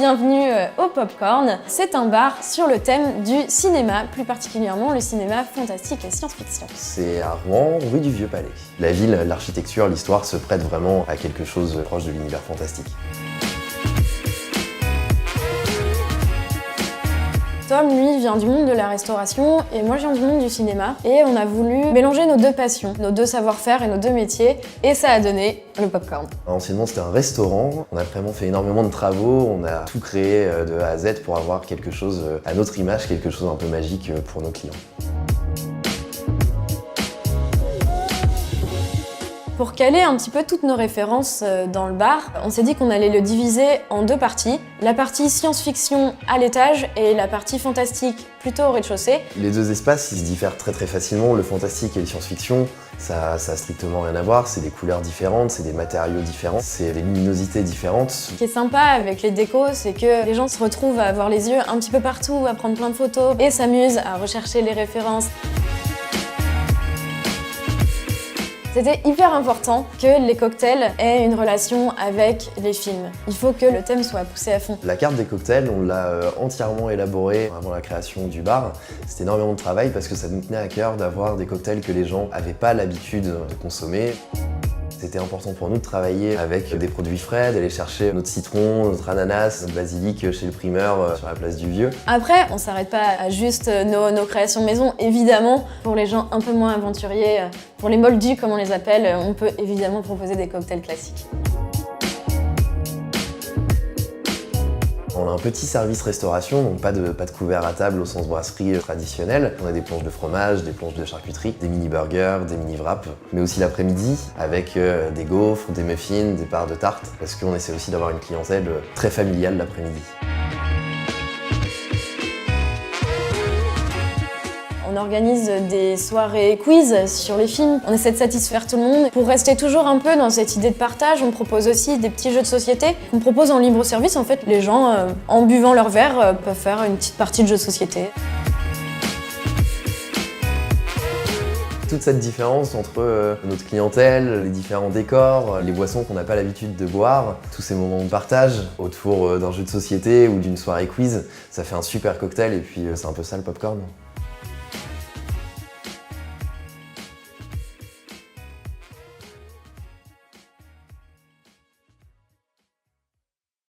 bienvenue au Popcorn. C'est un bar sur le thème du cinéma, plus particulièrement le cinéma fantastique et science-fiction. C'est à Rouen, rue du Vieux-Palais. La ville, l'architecture, l'histoire se prêtent vraiment à quelque chose proche de l'univers fantastique. Tom, lui, vient du monde de la restauration et moi, je viens du monde du cinéma. Et on a voulu mélanger nos deux passions, nos deux savoir-faire et nos deux métiers. Et ça a donné le Popcorn. Anciennement, c'était un restaurant. On a vraiment fait énormément de travaux. On a tout créé de A à Z pour avoir quelque chose à notre image, quelque chose un peu magique pour nos clients. Pour caler un petit peu toutes nos références dans le bar, on s'est dit qu'on allait le diviser en deux parties. La partie science-fiction à l'étage et la partie fantastique plutôt au rez-de-chaussée. Les deux espaces, ils se diffèrent très facilement. Le fantastique et le science-fiction, ça a strictement rien à voir. C'est des couleurs différentes, c'est des matériaux différents, c'est des luminosités différentes. Ce qui est sympa avec les décos, c'est que les gens se retrouvent à avoir les yeux un petit peu partout, à prendre plein de photos et s'amusent à rechercher les références. C'était hyper important que les cocktails aient une relation avec les films. Il faut que le thème soit poussé à fond. La carte des cocktails, on l'a entièrement élaborée avant la création du bar. C'était énormément de travail parce que ça nous tenait à cœur d'avoir des cocktails que les gens n'avaient pas l'habitude de consommer. C'était important pour nous de travailler avec des produits frais, d'aller chercher notre citron, notre ananas, notre basilic chez le primeur sur la place du Vieux. Après, on s'arrête pas à juste nos créations maison, évidemment. Pour les gens un peu moins aventuriers, pour les moldus comme on les appelle, on peut évidemment proposer des cocktails classiques. On a un petit service restauration, donc pas de couvert à table au sens brasserie traditionnel. On a des planches de fromage, des planches de charcuterie, des mini-burgers, des mini-wraps, mais aussi l'après-midi avec des gaufres, des muffins, des parts de tarte, parce qu'on essaie aussi d'avoir une clientèle très familiale l'après-midi. On organise des soirées quiz sur les films. On essaie de satisfaire tout le monde. Pour rester toujours un peu dans cette idée de partage, on propose aussi des petits jeux de société qu'on propose en libre service. En fait, les gens, en buvant leur verre, peuvent faire une petite partie de jeux de société. Toute cette différence entre notre clientèle, les différents décors, les boissons qu'on n'a pas l'habitude de boire, tous ces moments de partage autour d'un jeu de société ou d'une soirée quiz, ça fait un super cocktail et puis c'est un peu ça le popcorn.